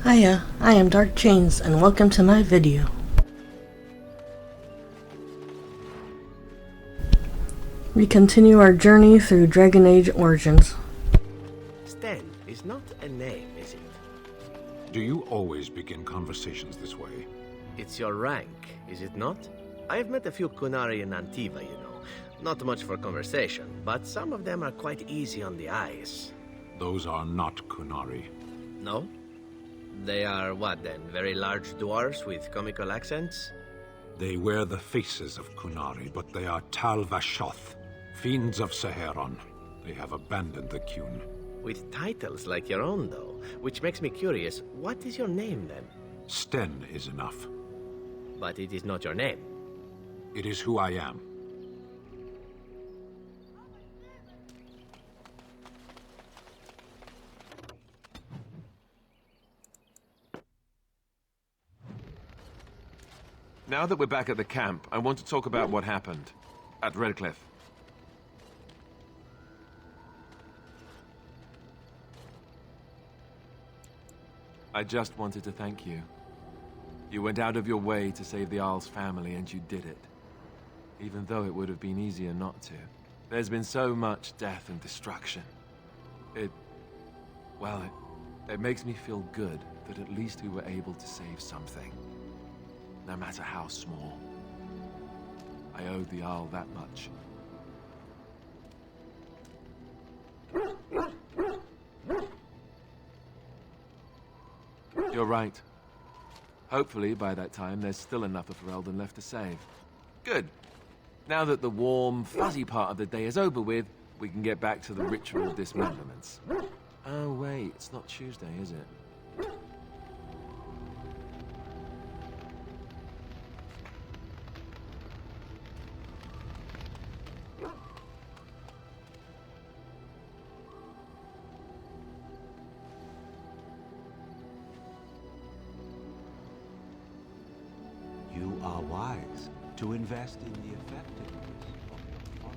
Hiya, I am Dark Chains, and welcome to my video. We continue our journey through Dragon Age Origins. Sten is not a name, is it? Do you always begin conversations this way? It's your rank, is it not? I have met a few Kunari in Antiva, you know. Not much for conversation, but some of them are quite easy on the eyes. Those are not Kunari. No? They are what then? Very large dwarves with comical accents? They wear the faces of Kunari, but they are Tal Vashoth, fiends of Saheron. They have abandoned the Qun. With titles like your own, though, which makes me curious. What is your name, then? Sten is enough. But it is not your name. It is who I am. Now that we're back at the camp, I want to talk about what happened at Redcliffe. I just wanted to thank you. You went out of your way to save the Isle's family, and you did it. Even though it would have been easier not to. There's been so much death and destruction. It makes me feel good that at least we were able to save something. No matter how small. I owed the Isle that much. You're right. Hopefully, by that time, there's still enough of Ferelden left to save. Good. Now that the warm, fuzzy part of the day is over with, we can get back to the ritual dismemberments. Oh, wait, it's not Tuesday, is it? You are wise to invest in the effectiveness of your following.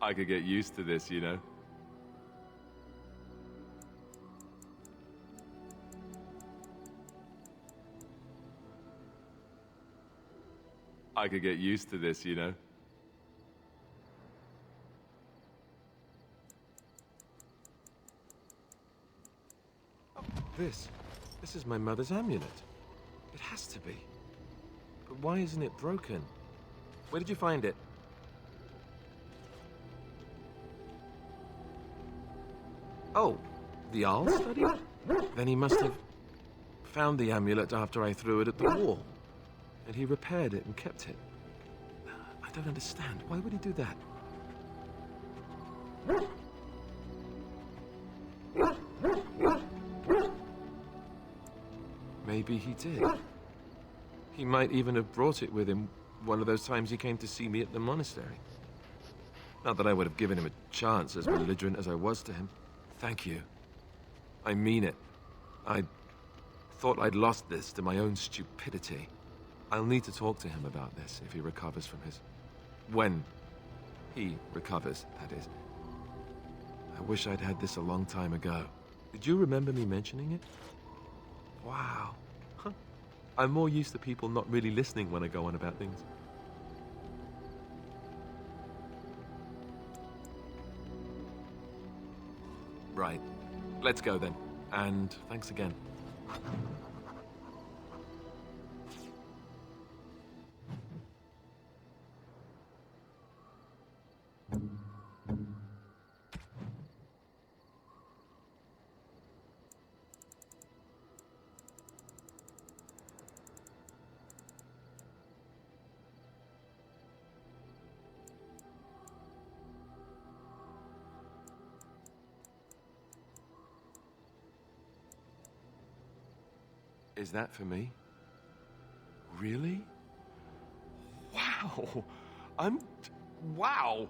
I could get used to this, you know? I could get used to this, you know? Oh, this is my mother's amulet. It has to be. But why isn't it broken? Where did you find it? Oh, the Arl study? Then he must have found the amulet after I threw it at the wall. And he repaired it and kept it. I don't understand. Why would he do that? Maybe he did. He might even have brought it with him one of those times he came to see me at the monastery. Not that I would have given him a chance, as belligerent as I was to him. Thank you. I mean it. I thought I'd lost this to my own stupidity. I'll need to talk to him about this if he recovers from his... When he recovers, that is. I wish I'd had this a long time ago. Did you remember me mentioning it? Wow. Huh. I'm more used to people not really listening when I go on about things. Right. Let's go then. And thanks again. Is that for me? Really? Wow! Wow!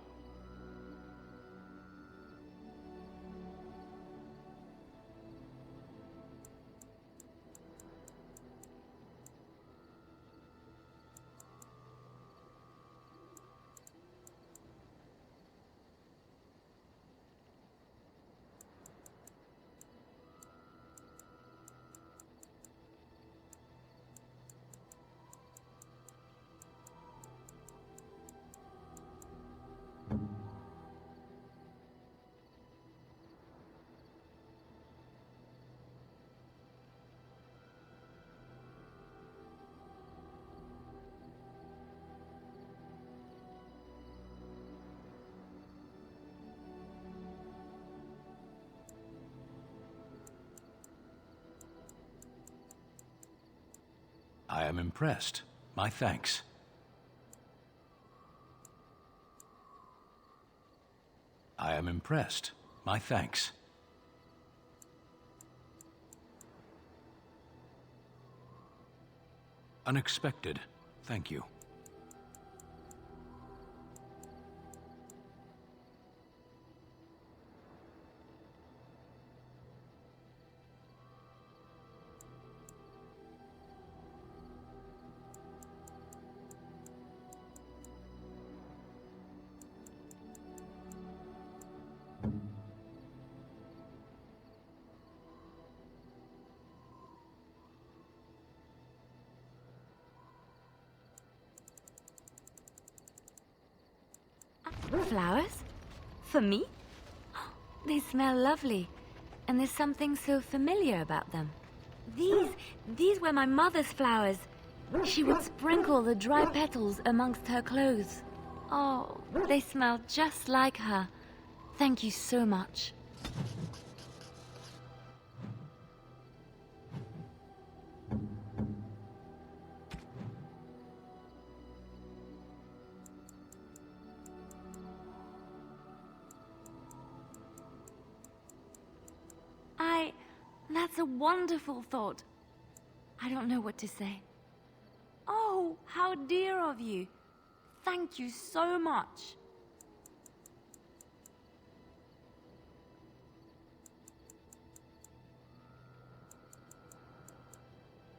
I am impressed. My thanks. I am impressed. My thanks. Unexpected. Thank you. Flowers? For me? They smell lovely, and there's something so familiar about them. These were my mother's flowers. She would sprinkle the dry petals amongst her clothes. Oh, they smell just like her. Thank you so much. That's a wonderful thought. I don't know what to say. Oh, how dear of you. Thank you so much.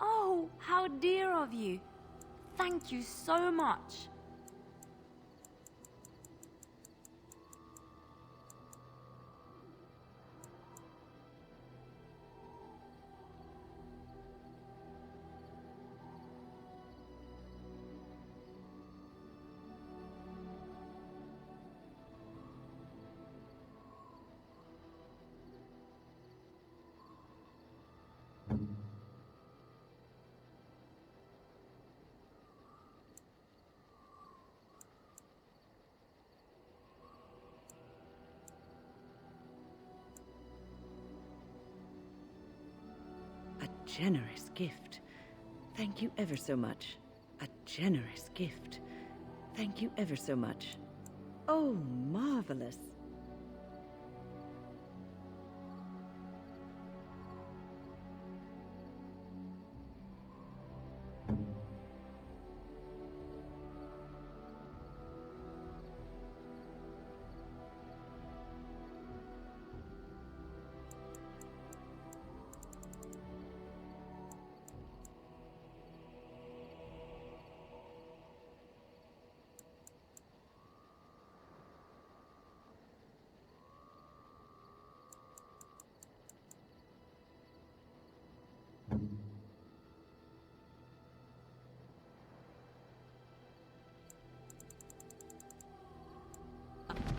Oh, how dear of you. Thank you so much. generous gift. Thank you ever so much. A generous gift. Thank you ever so much. Oh, marvelous.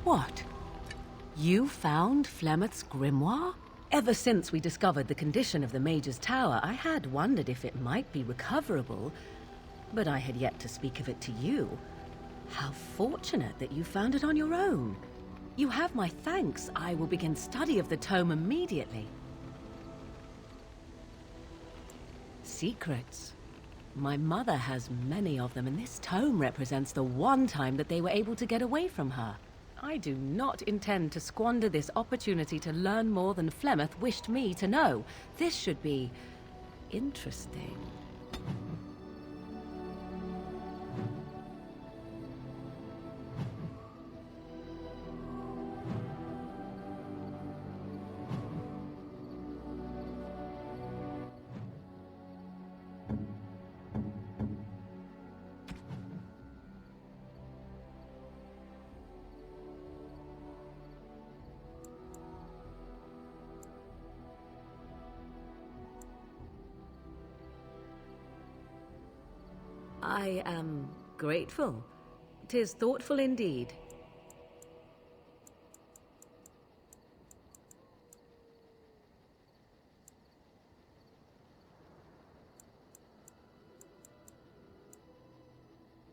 What? You found Flemeth's grimoire? Ever since we discovered the condition of the Mage's Tower, I had wondered if it might be recoverable, but I had yet to speak of it to you. How fortunate that you found it on your own. You have my thanks. I will begin study of the tome immediately. Secrets. My mother has many of them, and this tome represents the one time that they were able to get away from her. I do not intend to squander this opportunity to learn more than Flemeth wished me to know. This should be interesting. I am grateful. 'Tis thoughtful indeed.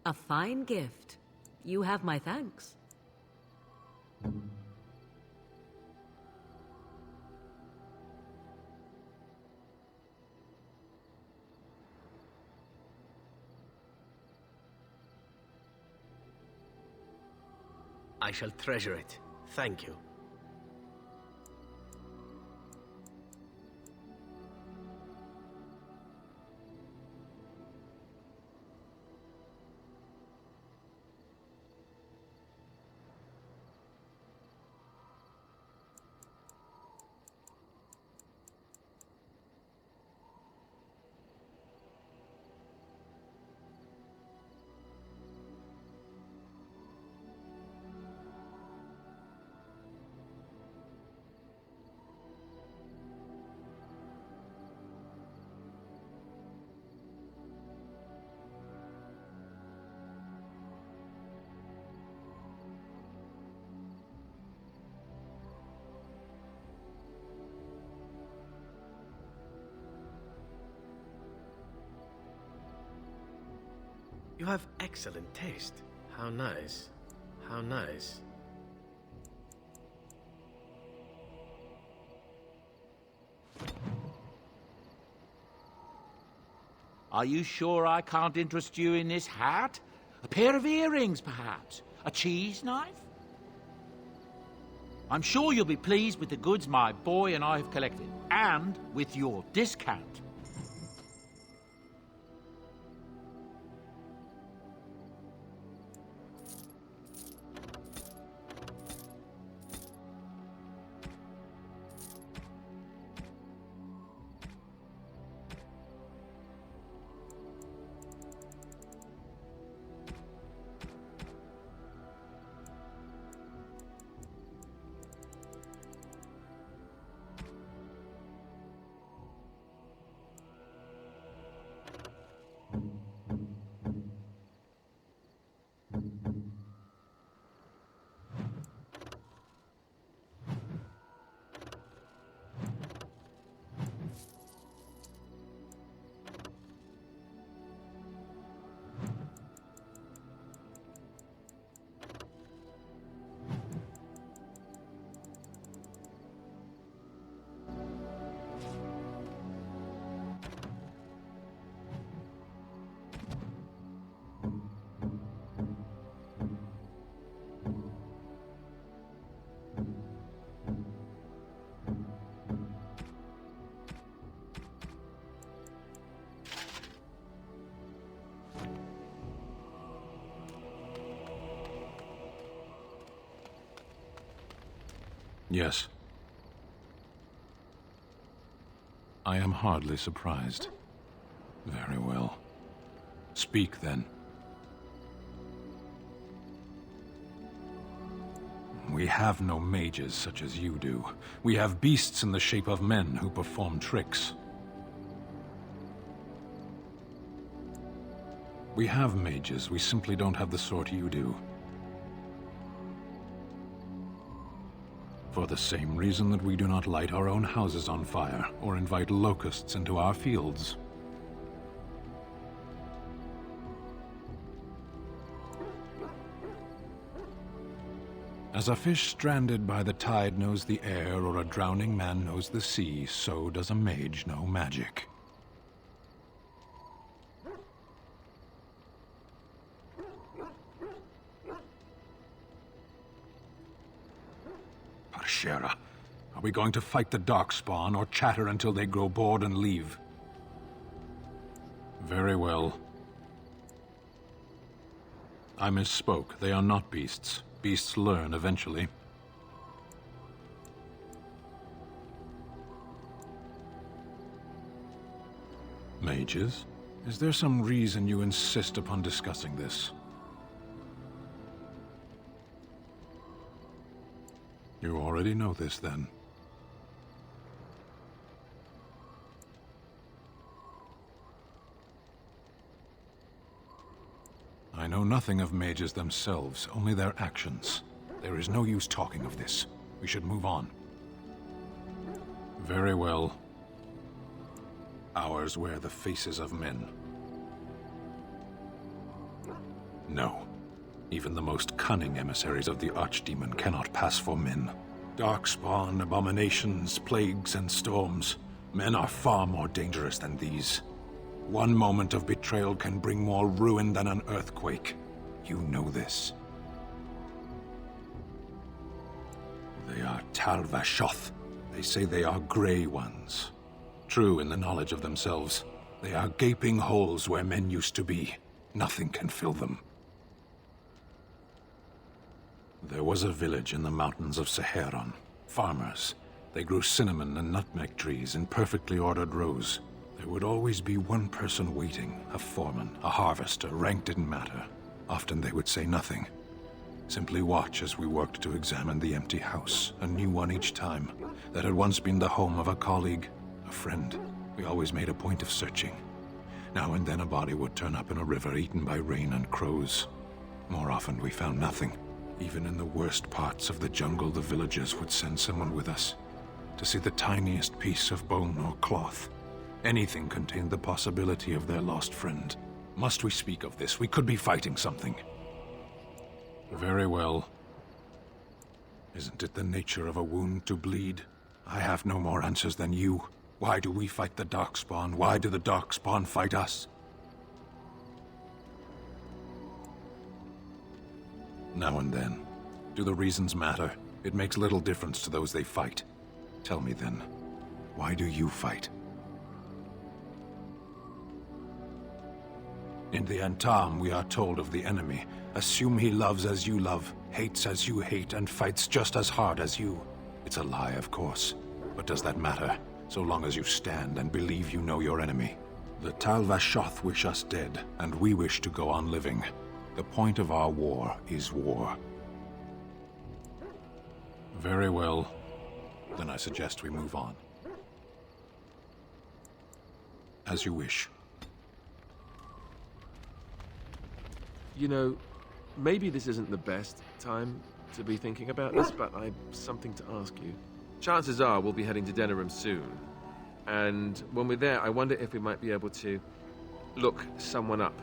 A fine gift. You have my thanks. I shall treasure it. Thank you. You have excellent taste. How nice. How nice. Are you sure I can't interest you in this hat? A pair of earrings, perhaps? A cheese knife? I'm sure you'll be pleased with the goods my boy and I have collected, and with your discount. Yes. I am hardly surprised. Very well. Speak, then. We have no mages such as you do. We have beasts in the shape of men who perform tricks. We have mages, we simply don't have the sort you do. For the same reason that we do not light our own houses on fire, or invite locusts into our fields. As a fish stranded by the tide knows the air, or a drowning man knows the sea, so does a mage know magic. Parshera, are we going to fight the Darkspawn, or chatter until they grow bored and leave? Very well. I misspoke. They are not beasts. Beasts learn eventually. Mages? Is there some reason you insist upon discussing this? You already know this, then. I know nothing of mages themselves, only their actions. There is no use talking of this. We should move on. Very well. Ours wear the faces of men. No. Even the most cunning emissaries of the Archdemon cannot pass for men. Darkspawn, abominations, plagues, and storms. Men are far more dangerous than these. One moment of betrayal can bring more ruin than an earthquake. You know this. They are Tal Vashoth. They say they are Grey Ones. True in the knowledge of themselves. They are gaping holes where men used to be. Nothing can fill them. There was a village in the mountains of Seheron. Farmers. They grew cinnamon and nutmeg trees in perfectly ordered rows. There would always be one person waiting, a foreman, a harvester, rank didn't matter. Often they would say nothing. Simply watch as we worked to examine the empty house, a new one each time, that had once been the home of a colleague, a friend. We always made a point of searching. Now and then a body would turn up in a river eaten by rain and crows. More often we found nothing. Even in the worst parts of the jungle, the villagers would send someone with us to see the tiniest piece of bone or cloth. Anything contained the possibility of their lost friend. Must we speak of this? We could be fighting something. Very well. Isn't it the nature of a wound to bleed? I have no more answers than you. Why do we fight the Darkspawn? Why do the Darkspawn fight us? Now and then. Do the reasons matter? It makes little difference to those they fight. Tell me then, why do you fight? In the Antam, we are told of the enemy. Assume he loves as you love, hates as you hate, and fights just as hard as you. It's a lie, of course. But does that matter, so long as you stand and believe you know your enemy? The Tal Vashoth wish us dead, and we wish to go on living. The point of our war is war. Very well. Then I suggest we move on. As you wish. You know, maybe this isn't the best time to be thinking about this, but I've something to ask you. Chances are we'll be heading to Denerim soon. And when we're there, I wonder if we might be able to look someone up.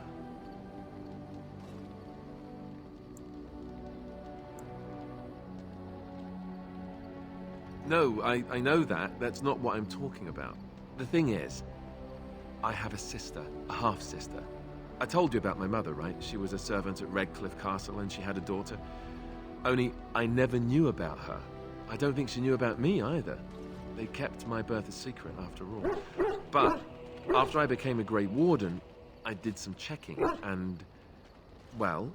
No, I know that. That's not what I'm talking about. The thing is, I have a sister, a half-sister. I told you about my mother, right? She was a servant at Redcliffe Castle and she had a daughter. Only, I never knew about her. I don't think she knew about me either. They kept my birth a secret after all. But, after I became a Grey Warden, I did some checking and, well,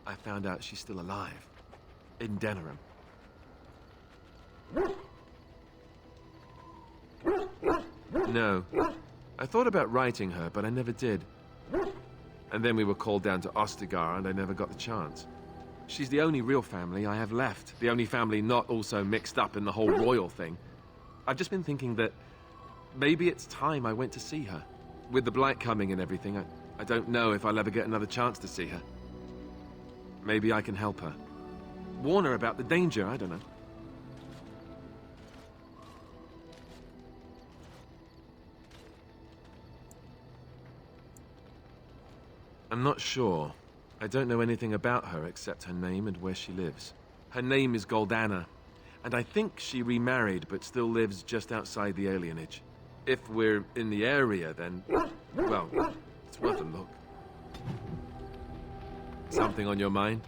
I found out she's still alive. In Denerim. No. I thought about writing her, but I never did. And then we were called down to Ostagar, and I never got the chance. She's the only real family I have left. The only family not also mixed up in the whole royal thing. I've just been thinking that maybe it's time I went to see her. With the blight coming and everything, I don't know if I'll ever get another chance to see her. Maybe I can help her. Warn her about the danger, I don't know. I'm not sure. I don't know anything about her except her name and where she lives. Her name is Goldana, and I think she remarried but still lives just outside the alienage. If we're in the area, then, well, it's worth a look. Something on your mind?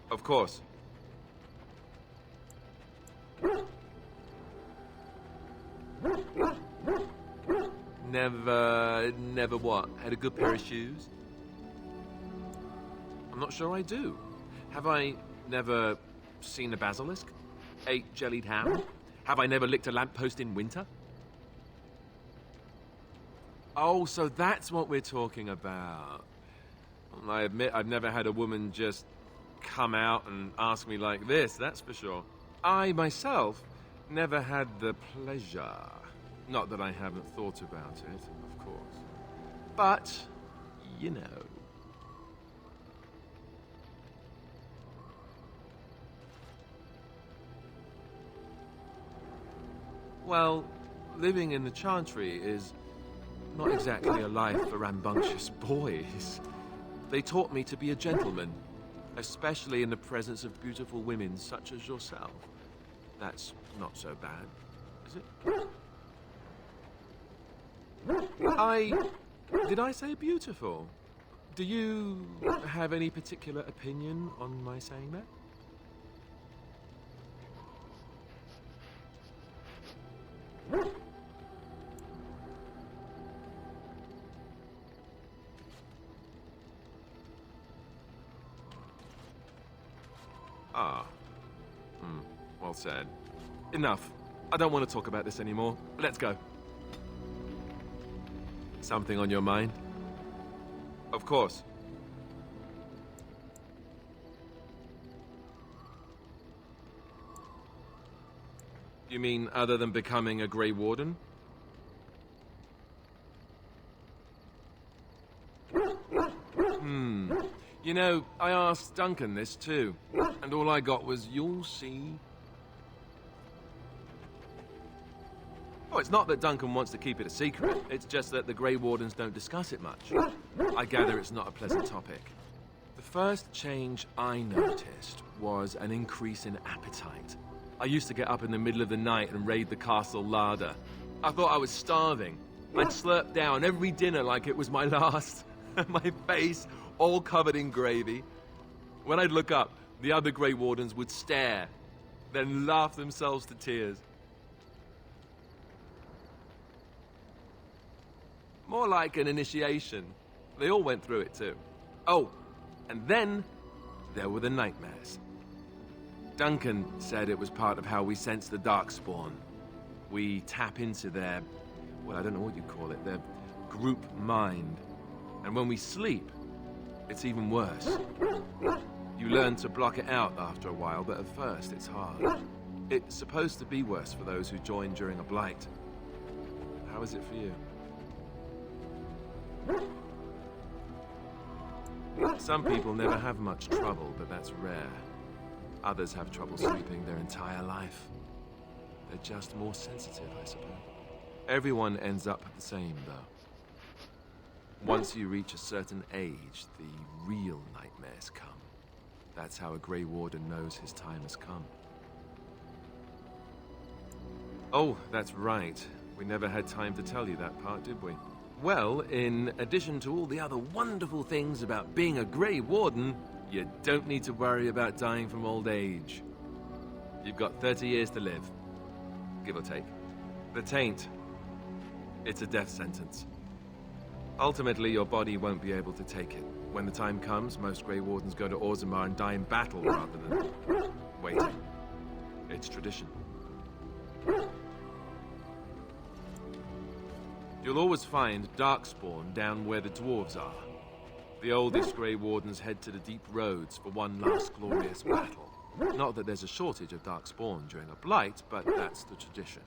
Of course. Never what? Had a good pair of shoes? I'm not sure I do. Have I never seen a basilisk? Ate jellied ham? Have I never licked a lamppost in winter? Oh, so that's what we're talking about. Well, I admit I've never had a woman just come out and ask me like this, that's for sure. I, myself, never had the pleasure. Not that I haven't thought about it, of course. But, you know. Well, living in the Chantry is not exactly a life for rambunctious boys. They taught me to be a gentleman, especially in the presence of beautiful women such as yourself. That's not so bad, is it? Did I say beautiful? Do you have any particular opinion on my saying that? Ah. Well said. Enough. I don't want to talk about this anymore. Let's go. Something on your mind? Of course. You mean other than becoming a Grey Warden? You know, I asked Duncan this too, and all I got was, "You'll see." Oh, it's not that Duncan wants to keep it a secret, it's just that the Grey Wardens don't discuss it much. I gather it's not a pleasant topic. The first change I noticed was an increase in appetite. I used to get up in the middle of the night and raid the castle larder. I thought I was starving. I'd slurp down every dinner like it was my last. My face all covered in gravy. When I'd look up, the other Grey Wardens would stare, then laugh themselves to tears. More like an initiation. They all went through it too. Oh, and then there were the nightmares. Duncan said it was part of how we sense the Darkspawn. We tap into their, well, I don't know what you call it, their group mind. And when we sleep, it's even worse. You learn to block it out after a while, but at first it's hard. It's supposed to be worse for those who join during a blight. How is it for you? Some people never have much trouble, but that's rare. Others have trouble sleeping their entire life. They're just more sensitive, I suppose. Everyone ends up the same, though. Once you reach a certain age, the real nightmares come. That's how a Grey Warden knows his time has come. Oh, that's right. We never had time to tell you that part, did we? Well, in addition to all the other wonderful things about being a Grey Warden, you don't need to worry about dying from old age. You've got 30 years to live, give or take. The Taint, it's a death sentence. Ultimately, your body won't be able to take it. When the time comes, most Grey Wardens go to Orzammar and die in battle rather than, waiting. It's tradition. You'll always find Darkspawn down where the dwarves are. The oldest Grey Wardens head to the deep roads for one last glorious battle. Not that there's a shortage of Darkspawn during a blight, but that's the tradition.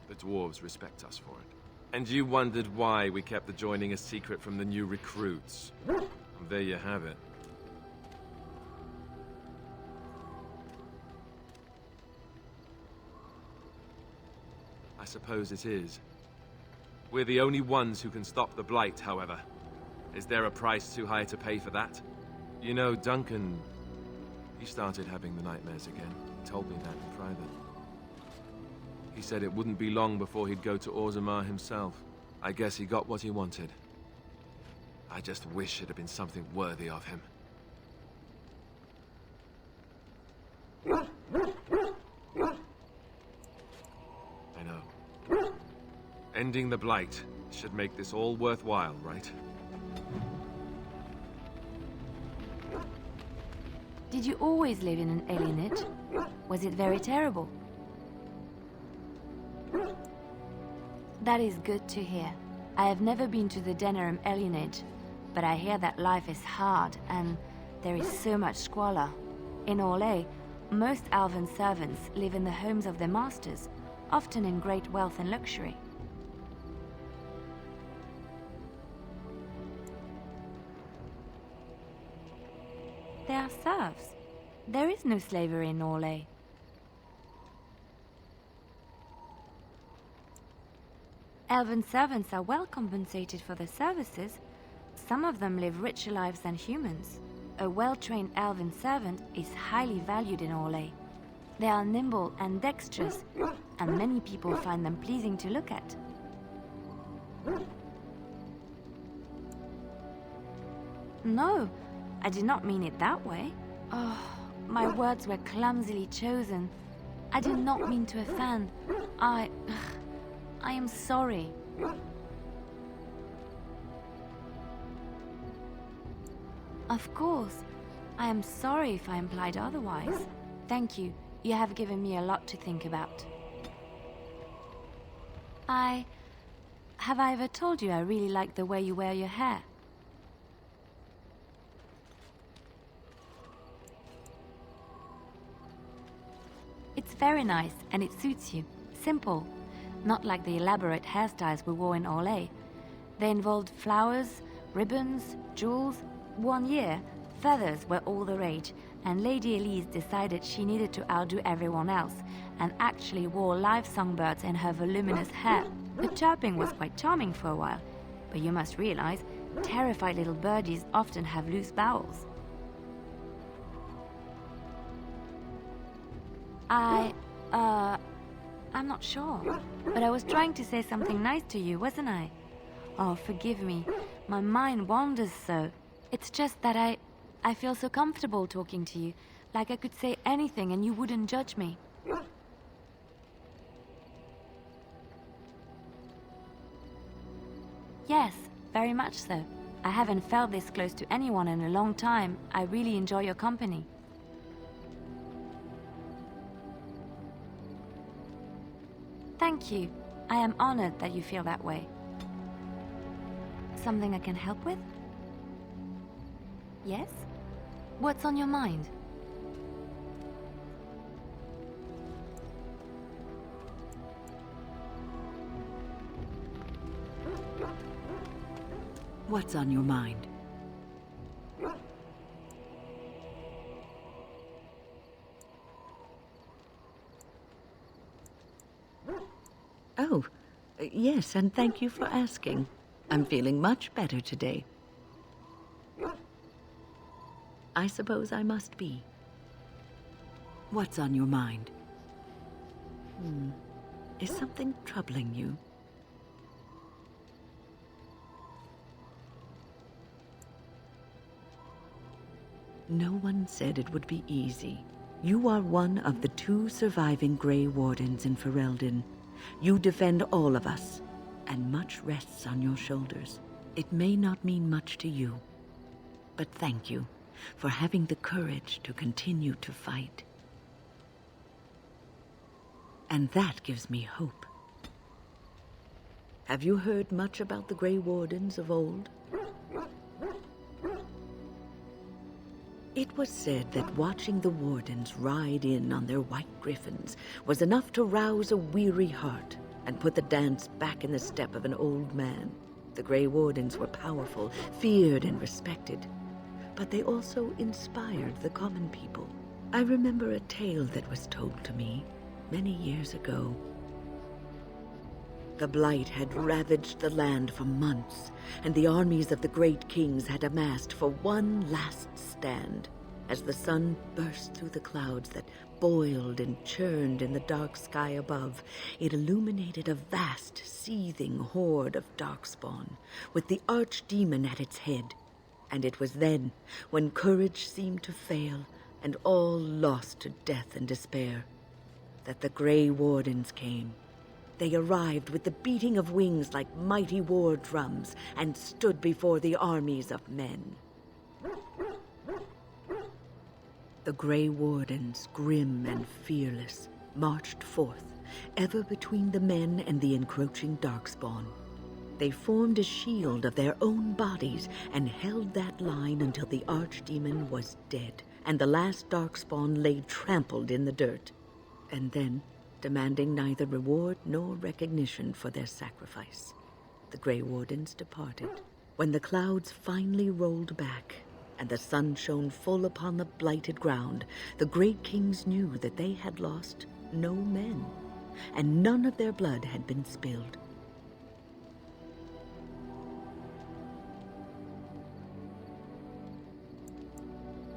The dwarves respect us for it. And you wondered why we kept the joining a secret from the new recruits. And there you have it. I suppose it is. We're the only ones who can stop the blight, however. Is there a price too high to pay for that? You know, Duncan... he started having the nightmares again. He told me that in private. He said it wouldn't be long before he'd go to Orzammar himself. I guess he got what he wanted. I just wish it had been something worthy of him. I know. Ending the blight should make this all worthwhile, right? Did you always live in an alienage? Was it very terrible? That is good to hear. I have never been to the Denerim alienage, but I hear that life is hard and there is so much squalor. In Orlais, most elven servants live in the homes of their masters, often in great wealth and luxury. They are serfs. There is no slavery in Orlais. Elven servants are well compensated for their services. Some of them live richer lives than humans. A well-trained elven servant is highly valued in Orlais. They are nimble and dexterous, and many people find them pleasing to look at. No, I did not mean it that way. Oh, my words were clumsily chosen. I did not mean to offend. I am sorry. Of course. I am sorry if I implied otherwise. Thank you. You have given me a lot to think about. Have I ever told you I really like the way you wear your hair? It's very nice, and it suits you. Simple. Not like the elaborate hairstyles we wore in Orlais. They involved flowers, ribbons, jewels. One year, feathers were all the rage, and Lady Elise decided she needed to outdo everyone else, and actually wore live songbirds in her voluminous hair. The chirping was quite charming for a while, but you must realize, terrified little birdies often have loose bowels. I'm not sure, but I was trying to say something nice to you, wasn't I? Oh, forgive me. My mind wanders so. It's just that I feel so comfortable talking to you, like I could say anything and you wouldn't judge me. Yes, very much so. I haven't felt this close to anyone in a long time. I really enjoy your company. Thank you. I am honored that you feel that way. Something I can help with? Yes? What's on your mind? What's on your mind? Oh, yes, and thank you for asking. I'm feeling much better today. I suppose I must be. What's on your mind? Is something troubling you? No one said it would be easy. You are one of the 2 surviving Grey Wardens in Ferelden. You defend all of us, and much rests on your shoulders. It may not mean much to you, but thank you. for having the courage to continue to fight. And that gives me hope. Have you heard much about the Grey Wardens of old? It was said that watching the Wardens ride in on their white griffins was enough to rouse a weary heart and put the dance back in the step of an old man. The Grey Wardens were powerful, feared and respected, but they also inspired the common people. I remember a tale that was told to me many years ago. The Blight had ravaged the land for months, and the armies of the great kings had amassed for one last stand. As the sun burst through the clouds that boiled and churned in the dark sky above, it illuminated a vast, seething horde of darkspawn, with the archdemon at its head. And it was then, when courage seemed to fail, and all lost to death and despair, that the Grey Wardens came. They arrived with the beating of wings like mighty war drums and stood before the armies of men. The Grey Wardens, grim and fearless, marched forth, ever between the men and the encroaching darkspawn. They formed a shield of their own bodies and held that line until the archdemon was dead and the last darkspawn lay trampled in the dirt. And then, demanding neither reward nor recognition for their sacrifice, the Grey Wardens departed. When the clouds finally rolled back and the sun shone full upon the blighted ground, the great kings knew that they had lost no men, and none of their blood had been spilled.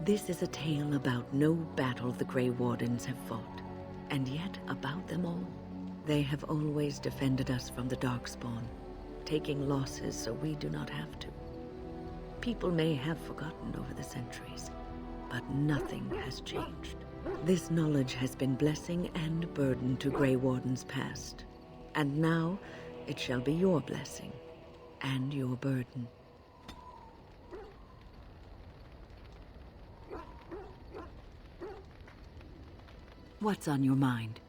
This is a tale about no battle the Grey Wardens have fought, and yet about them all. They have always defended us from the Darkspawn, taking losses so we do not have to. People may have forgotten over the centuries, but nothing has changed. This knowledge has been blessing and burden to Grey Wardens past, and now it shall be your blessing and your burden. What's on your mind?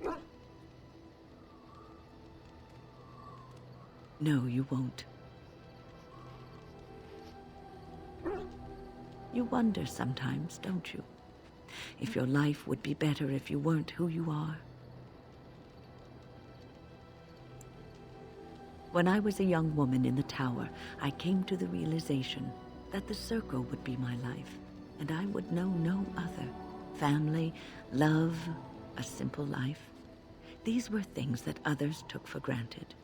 No, you won't. You wonder sometimes, don't you? If your life would be better if you weren't who you are. When I was a young woman in the tower, I came to the realization that the circle would be my life, and I would know no other. Family, love, a simple life. These were things that others took for granted,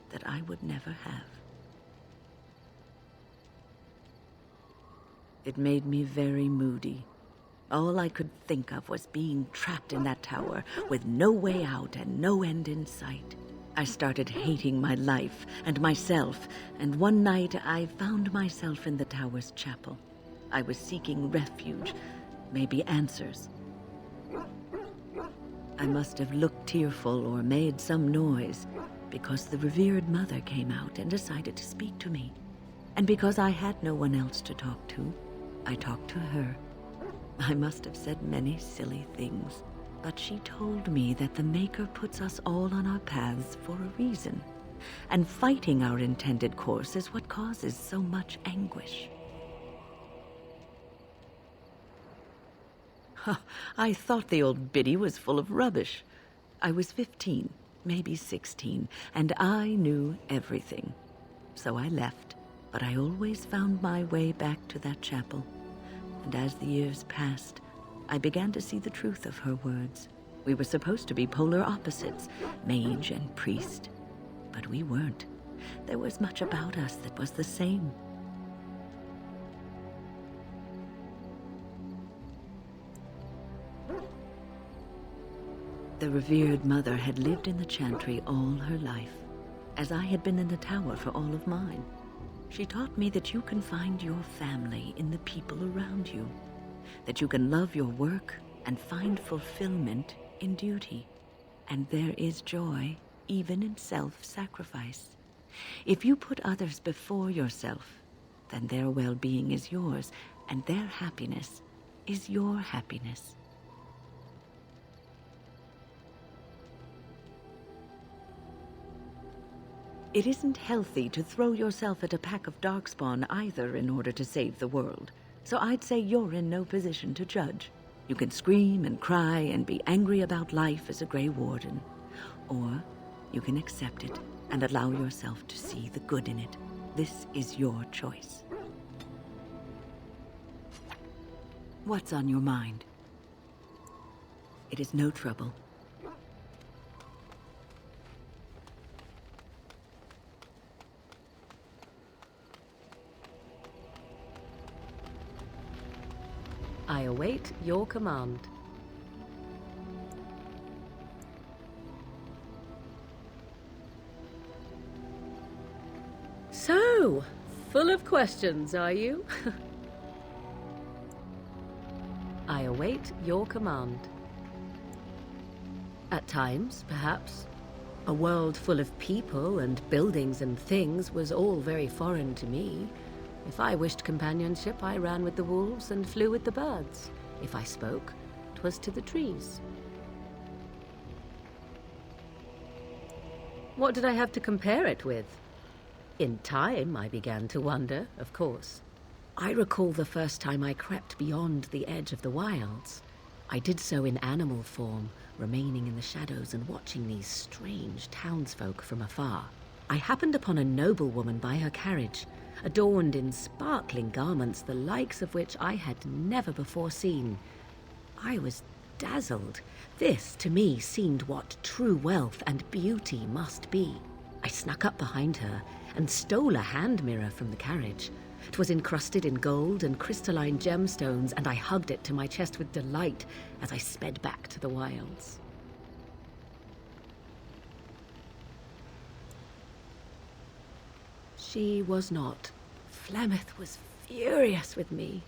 that I would never have. It made me very moody. All I could think of was being trapped in that tower with no way out and no end in sight. I started hating my life and myself, and one night I found myself in the tower's chapel. I was seeking refuge, maybe answers. I must have looked tearful or made some noise, because the revered mother came out and decided to speak to me. And because I had no one else to talk to, I talked to her. I must have said many silly things, but she told me that the Maker puts us all on our paths for a reason, and fighting our intended course is what causes so much anguish. I thought the old biddy was full of rubbish. I was 15, maybe 16, and I knew everything. So I left, but I always found my way back to that chapel. And as the years passed, I began to see the truth of her words. We were supposed to be polar opposites, mage and priest. But we weren't. There was much about us that was the same. The revered mother had lived in the chantry all her life, as I had been in the tower for all of mine. She taught me that you can find your family in the people around you, that you can love your work and find fulfillment in duty, and there is joy even in self-sacrifice. If you put others before yourself, then their well-being is yours, and their happiness is your happiness. It isn't healthy to throw yourself at a pack of Darkspawn either in order to save the world, so I'd say you're in no position to judge. You can scream and cry and be angry about life as a Grey Warden, or you can accept it and allow yourself to see the good in it. This is your choice. What's on your mind? It is no trouble. I await your command. So, full of questions, are you? I await your command. At times, perhaps. A world full of people and buildings and things was all very foreign to me. If I wished companionship, I ran with the wolves and flew with the birds. If I spoke, 'twas to the trees. What did I have to compare it with? In time, I began to wonder, of course. I recall the first time I crept beyond the edge of the wilds. I did so in animal form, remaining in the shadows and watching these strange townsfolk from afar. I happened upon a noblewoman by her carriage, adorned in sparkling garments the likes of which I had never before seen. I was dazzled. This, to me, seemed what true wealth and beauty must be. I snuck up behind her and stole a hand mirror from the carriage. 'Twas encrusted in gold and crystalline gemstones, and I hugged it to my chest with delight as I sped back to the wilds. She was not. Flemeth was furious with me.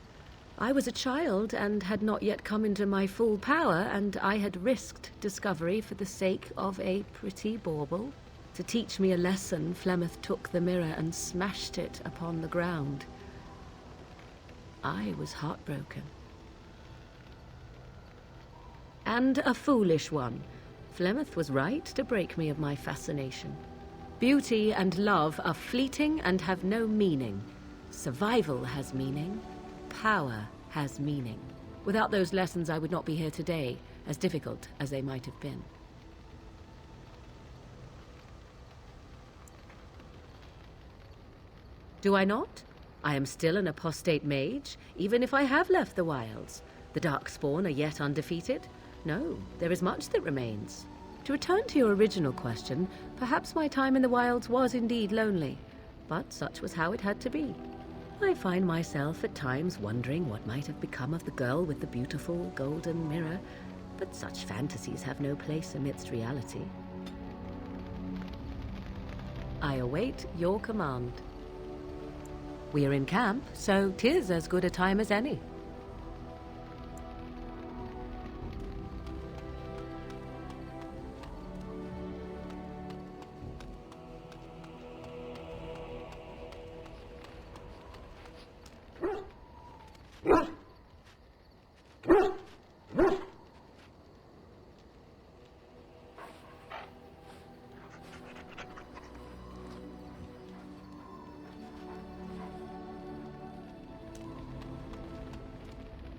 I was a child and had not yet come into my full power, and I had risked discovery for the sake of a pretty bauble. To teach me a lesson, Flemeth took the mirror and smashed it upon the ground. I was heartbroken. And a foolish one. Flemeth was right to break me of my fascination. Beauty and love are fleeting and have no meaning. Survival has meaning. Power has meaning. Without those lessons, I would not be here today, as difficult as they might have been. Do I not? I am still an apostate mage, even if I have left the wilds. The Darkspawn are yet undefeated. No, there is much that remains. To return to your original question, perhaps my time in the wilds was indeed lonely, but such was how it had to be. I find myself at times wondering what might have become of the girl with the beautiful golden mirror, but such fantasies have no place amidst reality. I await your command. We are in camp, so 'tis as good a time as any.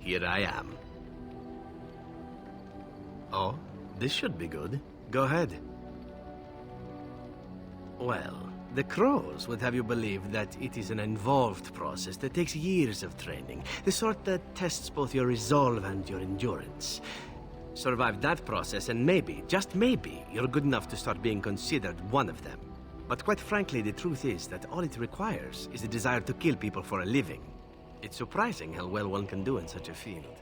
Here I am. Oh, this should be good. Go ahead. Well, the crows would have you believe that it is an involved process that takes years of training, the sort that tests both your resolve and your endurance. Survive that process and maybe, just maybe, you're good enough to start being considered one of them. But quite frankly, the truth is that all it requires is the desire to kill people for a living. It's surprising how well one can do in such a field.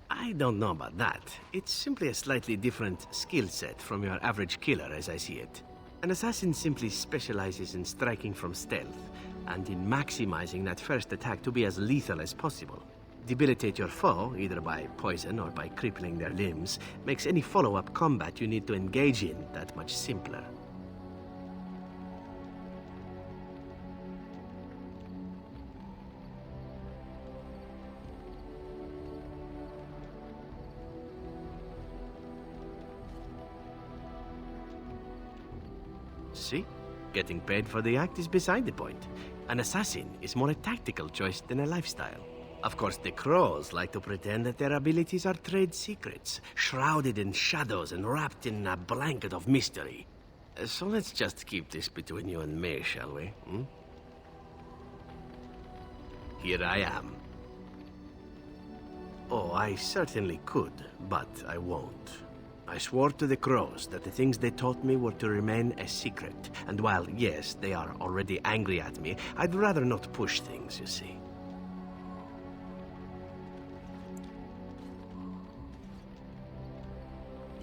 I don't know about that. It's simply a slightly different skill set from your average killer, as I see it. An assassin simply specializes in striking from stealth, and in maximizing that first attack to be as lethal as possible. Debilitate your foe, either by poison or by crippling their limbs, makes any follow-up combat you need to engage in that much simpler. See? Getting paid for the act is beside the point. An assassin is more a tactical choice than a lifestyle. Of course, the crows like to pretend that their abilities are trade secrets, shrouded in shadows and wrapped in a blanket of mystery. So let's just keep this between you and me, shall we? Hmm? Here I am. Oh, I certainly could, but I won't. I swore to the crows that the things they taught me were to remain a secret. And while, yes, they are already angry at me, I'd rather not push things, you see.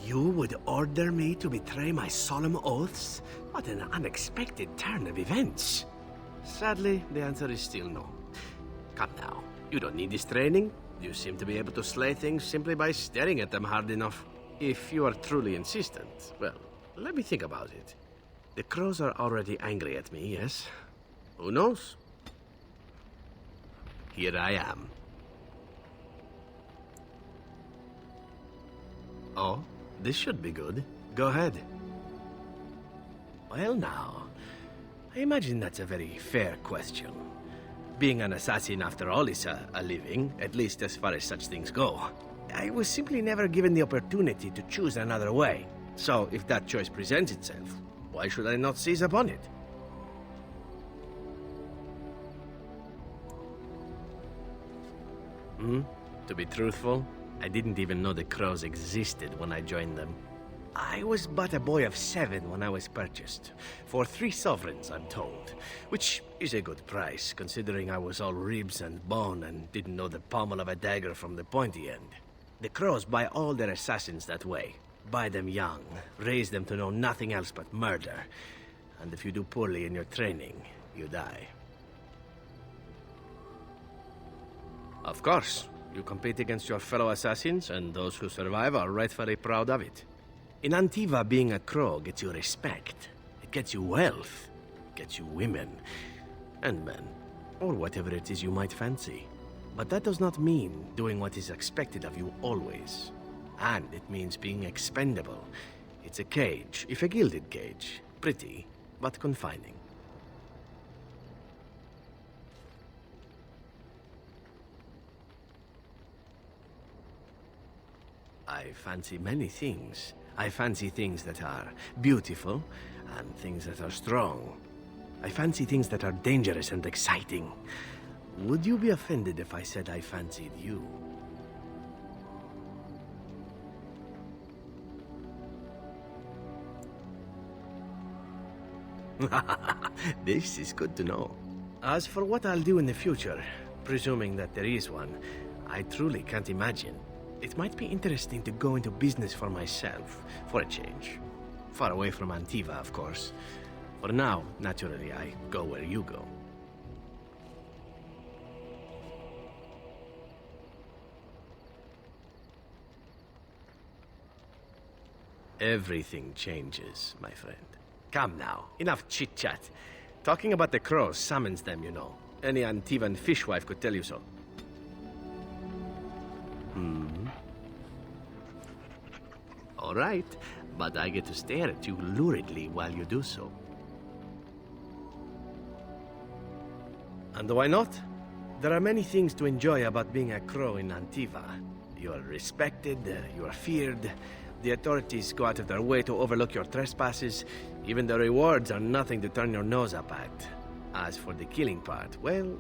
You would order me to betray my solemn oaths? What an unexpected turn of events. Sadly, the answer is still no. Come now, you don't need this training. You seem to be able to slay things simply by staring at them hard enough. If you are truly insistent, well, let me think about it. The crows are already angry at me, yes? Who knows? Here I am. Oh, this should be good. Go ahead. Well now, I imagine that's a very fair question. Being an assassin, after all, is a living, at least as far as such things go. I was simply never given the opportunity to choose another way. So, if that choice presents itself, why should I not seize upon it? To be truthful, I didn't even know the crows existed when I joined them. I was but a boy of 7 when I was purchased. For 3 sovereigns, I'm told. Which is a good price, considering I was all ribs and bone and didn't know the pommel of a dagger from the pointy end. The crows buy all their assassins that way. Buy them young, raise them to know nothing else but murder. And if you do poorly in your training, you die. Of course, you compete against your fellow assassins, and those who survive are rightfully proud of it. In Antiva, being a crow gets you respect. It gets you wealth. It gets you women. And men. Or whatever it is you might fancy. But that does not mean doing what is expected of you always. And it means being expendable. It's a cage, if a gilded cage. Pretty, but confining. I fancy many things. I fancy things that are beautiful, and things that are strong. I fancy things that are dangerous and exciting. Would you be offended if I said I fancied you? This is good to know. As for what I'll do in the future, presuming that there is one, I truly can't imagine. It might be interesting to go into business for myself, for a change. Far away from Antiva, of course. For now, naturally, I go where you go. Everything changes, my friend. Come now, enough chit-chat. Talking about the crows summons them, you know. Any Antivan fishwife could tell you so. All right, but I get to stare at you luridly while you do so. And why not? There are many things to enjoy about being a crow in Antiva. You are respected, you are feared. The authorities go out of their way to overlook your trespasses. Even the rewards are nothing to turn your nose up at. As for the killing part, well,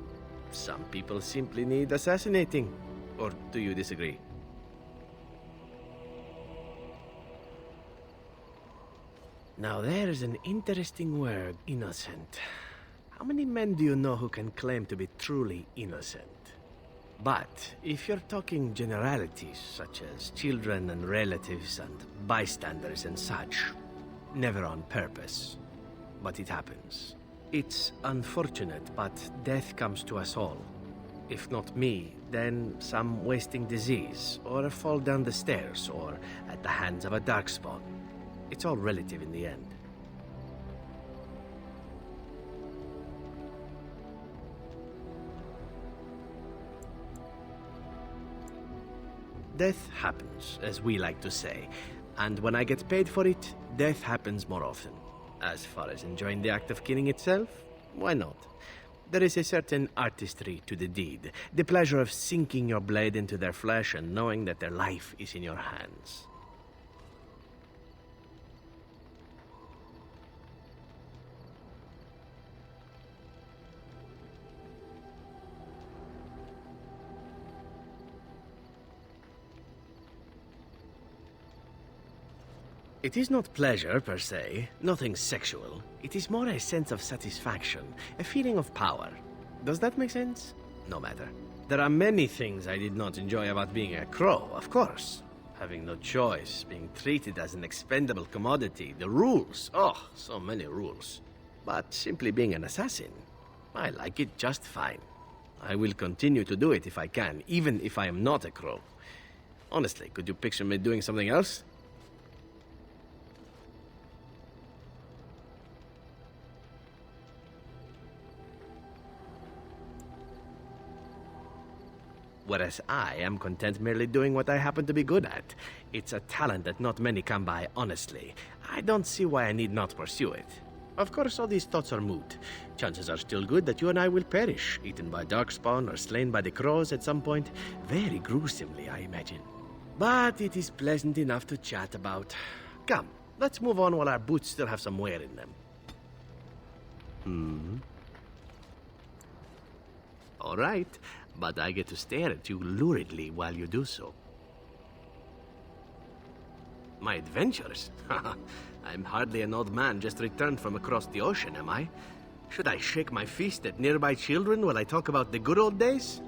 some people simply need assassinating. Or do you disagree? Now there's an interesting word, innocent. How many men do you know who can claim to be truly innocent? But if you're talking generalities, such as children and relatives and bystanders and such, never on purpose. But it happens. It's unfortunate, but death comes to us all. If not me, then some wasting disease, or a fall down the stairs, or at the hands of a darkspawn. It's all relative in the end. Death happens, as we like to say, and when I get paid for it, death happens more often. As far as enjoying the act of killing itself, why not? There is a certain artistry to the deed, the pleasure of sinking your blade into their flesh and knowing that their life is in your hands. It is not pleasure, per se, nothing sexual. It is more a sense of satisfaction, a feeling of power. Does that make sense? No matter. There are many things I did not enjoy about being a crow, of course. Having no choice, being treated as an expendable commodity, the rules. Oh, so many rules. But simply being an assassin, I like it just fine. I will continue to do it if I can, even if I am not a crow. Honestly, could you picture me doing something else? Whereas I am content merely doing what I happen to be good at. It's a talent that not many come by honestly. I don't see why I need not pursue it. Of course, all these thoughts are moot. Chances are still good that you and I will perish, eaten by darkspawn or slain by the crows at some point. Very gruesomely, I imagine. But it is pleasant enough to chat about. Come, let's move on while our boots still have some wear in them. All right, but I get to stare at you luridly while you do so. My adventures? I'm hardly an old man just returned from across the ocean, am I? Should I shake my fist at nearby children while I talk about the good old days?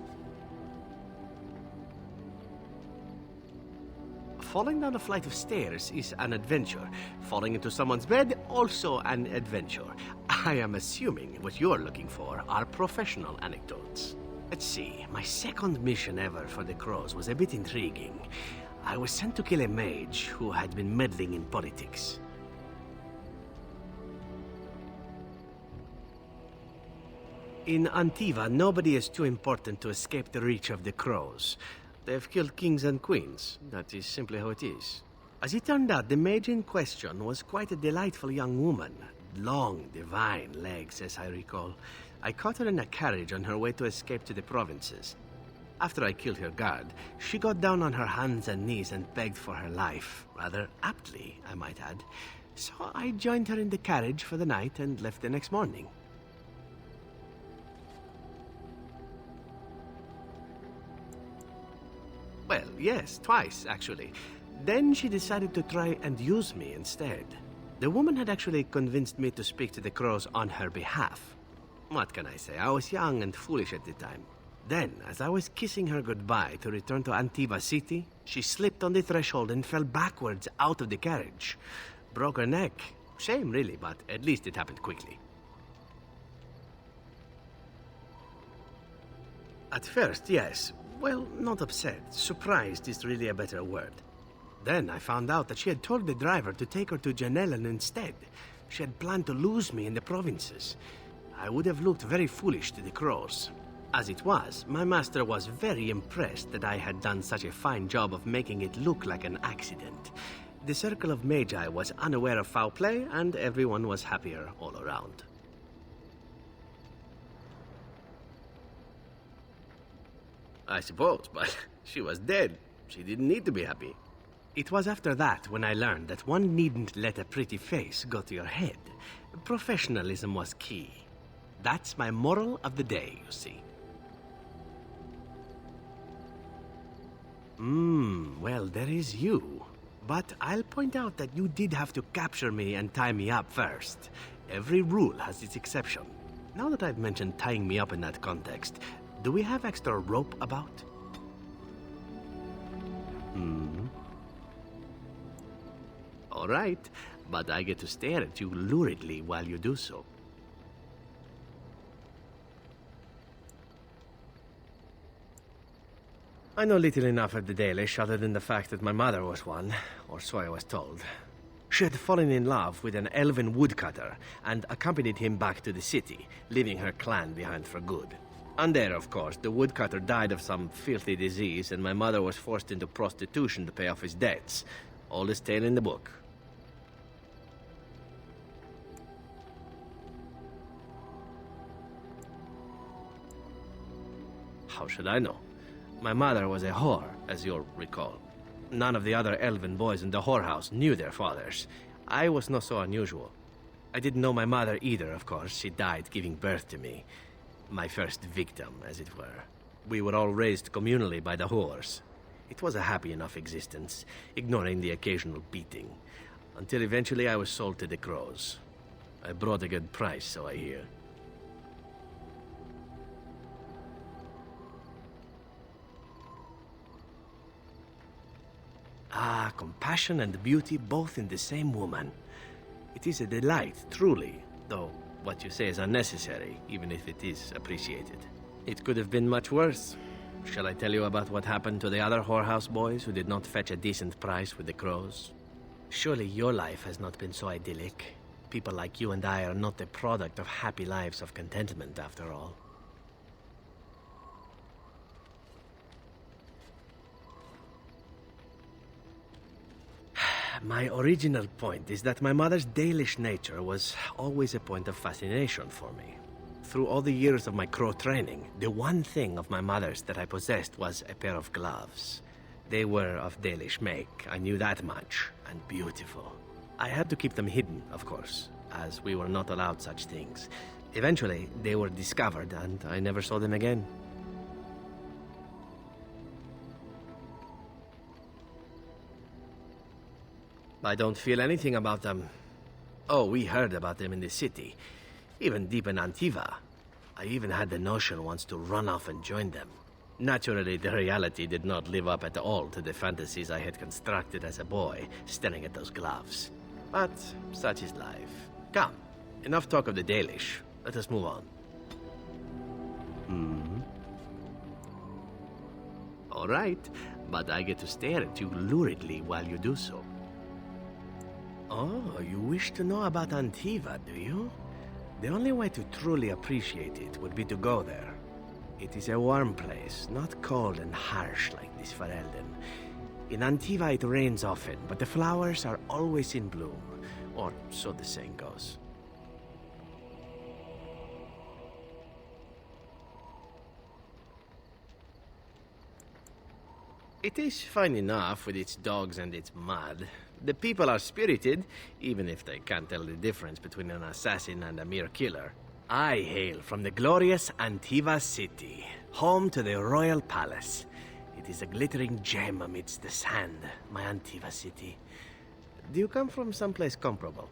Falling down a flight of stairs is an adventure. Falling into someone's bed, also an adventure. I am assuming what you're looking for are professional anecdotes. Let's see, my second mission ever for the Crows was a bit intriguing. I was sent to kill a mage who had been meddling in politics. In Antiva, nobody is too important to escape the reach of the Crows. They've killed kings and queens. That is simply how it is. As it turned out, the mage in question was quite a delightful young woman. Long, divine legs, as I recall. I caught her in a carriage on her way to escape to the provinces. After I killed her guard, she got down on her hands and knees and begged for her life. Rather aptly, I might add. So I joined her in the carriage for the night and left the next morning. Well, yes, twice, actually. Then she decided to try and use me instead. The woman had actually convinced me to speak to the Crows on her behalf. What can I say? I was young and foolish at the time. Then, as I was kissing her goodbye to return to Antiva City, she slipped on the threshold and fell backwards out of the carriage. Broke her neck. Shame, really, but at least it happened quickly. At first, yes. Well, not upset. Surprised is really a better word. Then I found out that she had told the driver to take her to Janellen instead. She had planned to lose me in the provinces. I would have looked very foolish to the Crows. As it was, my master was very impressed that I had done such a fine job of making it look like an accident. The circle of Magi was unaware of foul play, and everyone was happier all around. I suppose, but she was dead. She didn't need to be happy. It was after that when I learned that one needn't let a pretty face go to your head. Professionalism was key. That's my moral of the day, you see. Well, there is you. But I'll point out that you did have to capture me and tie me up first. Every rule has its exception. Now that I've mentioned tying me up in that context, do we have extra rope about? All right, but I get to stare at you luridly while you do so. I know little enough of the Dalish other than the fact that my mother was one, or so I was told. She had fallen in love with an elven woodcutter and accompanied him back to the city, leaving her clan behind for good. And there, of course, the woodcutter died of some filthy disease and my mother was forced into prostitution to pay off his debts. Oldest tale in the book. How should I know? My mother was a whore, as you'll recall. None of the other elven boys in the whorehouse knew their fathers. I was not so unusual. I didn't know my mother either, of course. She died giving birth to me. My first victim, as it were. We were all raised communally by the whores. It was a happy enough existence, ignoring the occasional beating. Until eventually I was sold to the crows. I brought a good price, so I hear. Ah, compassion and beauty both in the same woman. It is a delight, truly, though what you say is unnecessary, even if it is appreciated. It could have been much worse. Shall I tell you about what happened to the other whorehouse boys who did not fetch a decent price with the crows? Surely your life has not been so idyllic. People like you and I are not the product of happy lives of contentment, after all. My original point is that my mother's Dalish nature was always a point of fascination for me. Through all the years of my crow training, the one thing of my mother's that I possessed was a pair of gloves. They were of Dalish make, I knew that much, and beautiful. I had to keep them hidden, of course, as we were not allowed such things. Eventually, they were discovered, and I never saw them again. I don't feel anything about them. Oh, we heard about them in the city, even deep in Antiva. I even had the notion once to run off and join them. Naturally, the reality did not live up at all to the fantasies I had constructed as a boy, staring at those gloves. But such is life. Come, enough talk of the Dalish. Let us move on. All right, but I get to stare at you luridly while you do so. Oh, you wish to know about Antiva, do you? The only way to truly appreciate it would be to go there. It is a warm place, not cold and harsh like this Ferelden. In Antiva it rains often, but the flowers are always in bloom, or so the saying goes. It is fine enough with its dogs and its mud. The people are spirited, even if they can't tell the difference between an assassin and a mere killer. I hail from the glorious Antiva city, home to the royal palace. It is a glittering gem amidst the sand, my Antiva city. Do you come from someplace comparable?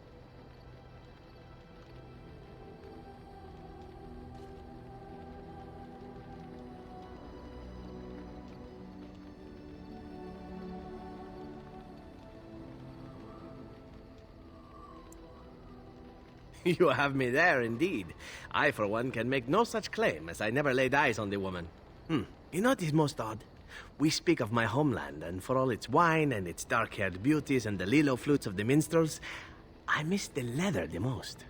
You have me there, indeed. I, for one, can make no such claim, as I never laid eyes on the woman. You know what is most odd? We speak of my homeland, and for all its wine and its dark-haired beauties and the lilo flutes of the minstrels, I miss the leather the most.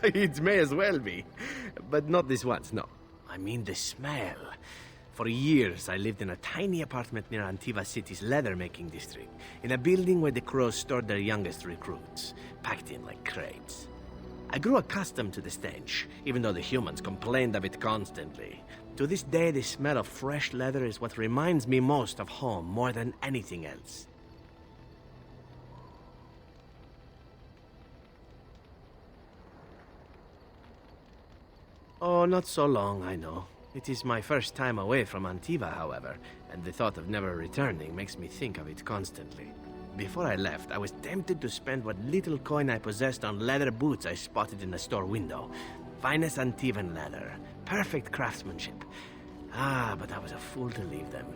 It may as well be. But not this once, no. I mean the smell. For years, I lived in a tiny apartment near Antiva City's leather-making district, in a building where the crows stored their youngest recruits, packed in like crates. I grew accustomed to the stench, even though the humans complained of it constantly. To this day, the smell of fresh leather is what reminds me most of home more than anything else. Oh, not so long, I know. It is my first time away from Antiva, however, and the thought of never returning makes me think of it constantly. Before I left, I was tempted to spend what little coin I possessed on leather boots I spotted in a store window. Finest Antivan leather, perfect craftsmanship. But I was a fool to leave them.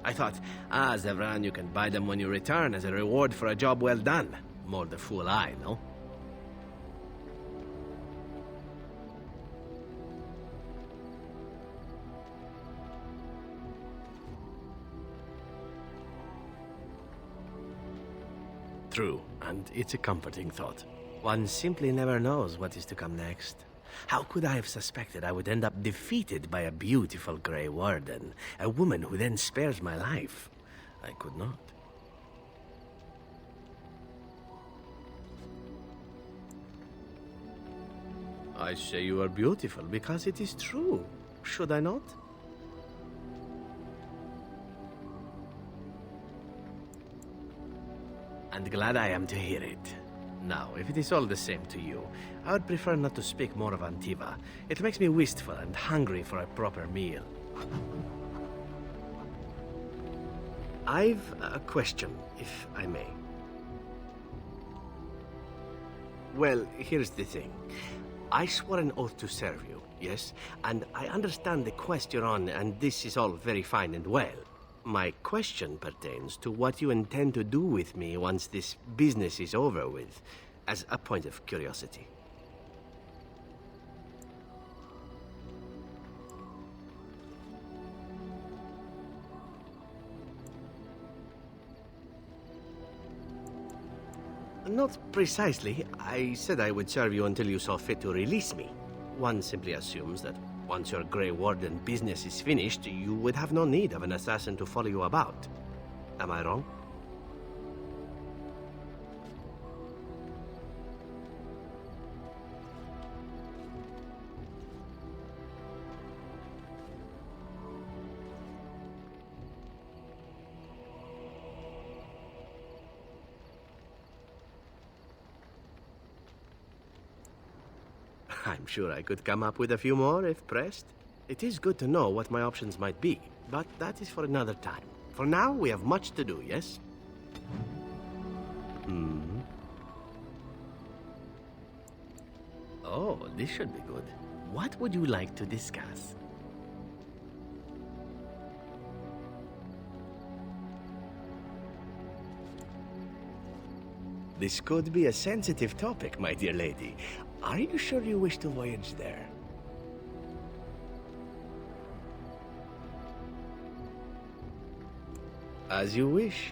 I thought, Zevran, you can buy them when you return as a reward for a job well done. More the fool I, no? True, and it's a comforting thought. One simply never knows what is to come next. How could I have suspected I would end up defeated by a beautiful Grey Warden, a woman who then spares my life? I could not. I say you are beautiful because it is true. Should I not? And glad I am to hear it. Now, if it is all the same to you, I would prefer not to speak more of Antiva. It makes me wistful and hungry for a proper meal. I've a question, if I may. Well, here's the thing. I swore an oath to serve you, yes? And I understand the quest you're on, and this is all very fine and well. My question pertains to what you intend to do with me once this business is over with, as a point of curiosity. Not precisely. I said I would serve you until you saw fit to release me. One simply assumes that once your Grey Warden business is finished, you would have no need of an assassin to follow you about. Am I wrong? I'm sure I could come up with a few more if pressed. It is good to know what my options might be, but that is for another time. For now, we have much to do, yes? Oh, this should be good. What would you like to discuss? This could be a sensitive topic, my dear lady. Are you sure you wish to voyage there? As you wish.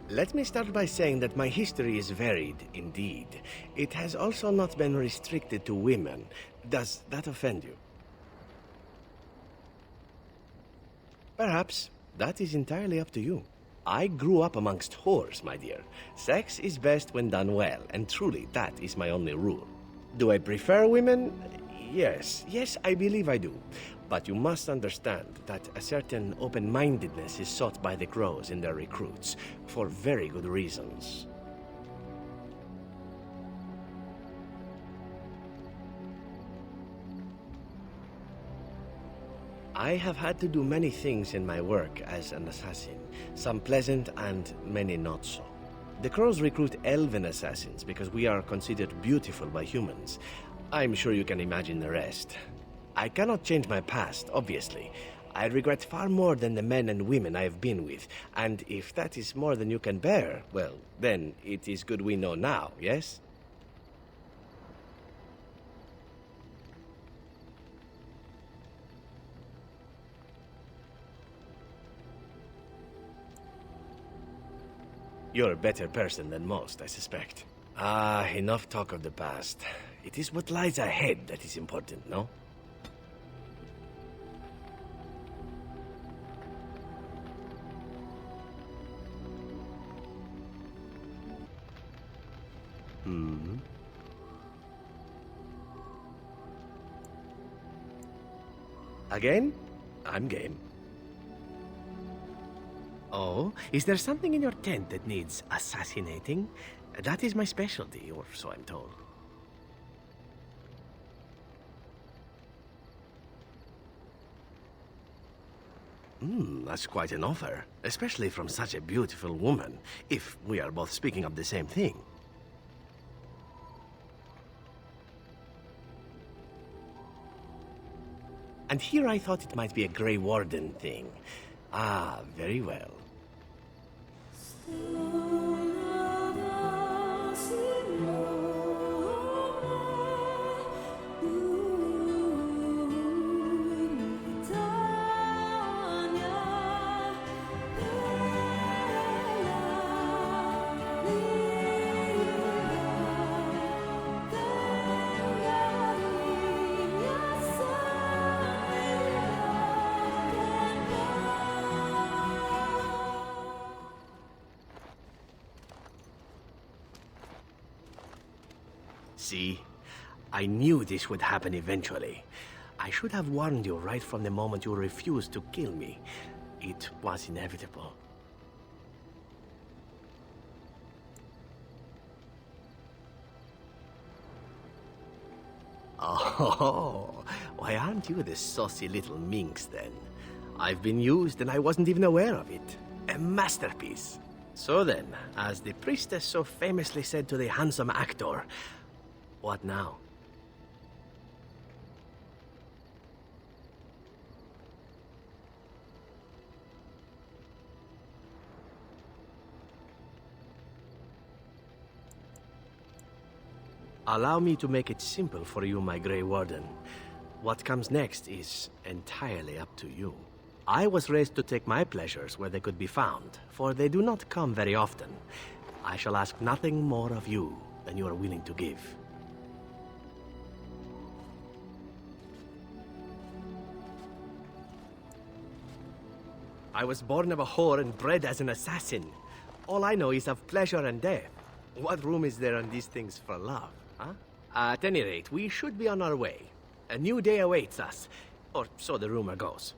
Let me start by saying that my history is varied, indeed. It has also not been restricted to women. Does that offend you? Perhaps. That is entirely up to you. I grew up amongst whores, my dear. Sex is best when done well, and truly, that is my only rule. Do I prefer women? Yes, I believe I do. But you must understand that a certain open-mindedness is sought by the Crows in their recruits, for very good reasons. I have had to do many things in my work as an assassin, some pleasant and many not so. The Crows recruit elven assassins because we are considered beautiful by humans. I'm sure you can imagine the rest. I cannot change my past, obviously. I regret far more than the men and women I have been with, and if that is more than you can bear, well, then it is good we know now, yes? You're a better person than most, I suspect. Ah, enough talk of the past. It is what lies ahead that is important, no? Again? I'm game. Oh, is there something in your tent that needs assassinating? That is my specialty, or so I'm told. That's quite an offer, especially from such a beautiful woman, if we are both speaking of the same thing. And here I thought it might be a Grey Warden thing. Ah, very well. See, I knew this would happen eventually. I should have warned you right from the moment you refused to kill me. It was inevitable. Oh, why aren't you the saucy little minx then? I've been used and I wasn't even aware of it. A masterpiece. So then, as the priestess so famously said to the handsome actor, what now? Allow me to make it simple for you, my Grey Warden. What comes next is entirely up to you. I was raised to take my pleasures where they could be found, for they do not come very often. I shall ask nothing more of you than you are willing to give. I was born of a whore and bred as an assassin. All I know is of pleasure and death. What room is there on these things for love, huh? At any rate, we should be on our way. A new day awaits us, or so the rumor goes.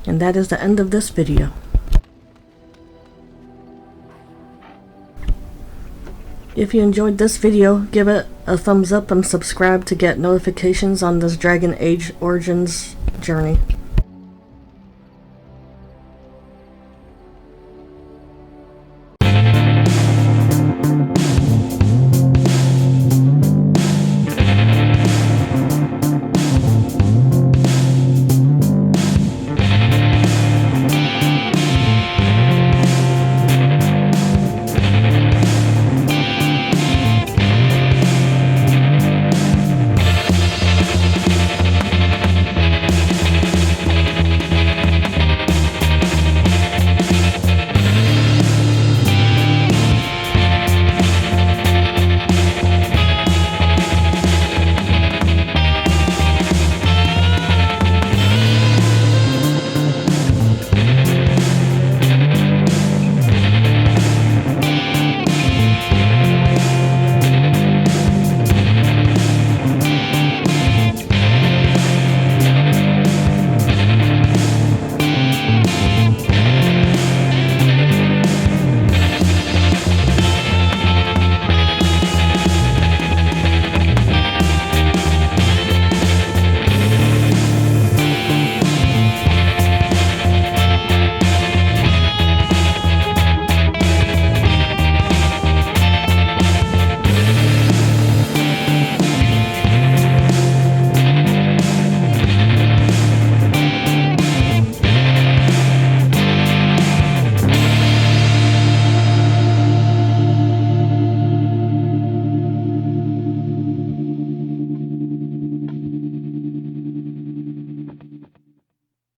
And that is the end of this video. If you enjoyed this video, give it a thumbs up and subscribe to get notifications on this Dragon Age Origins journey.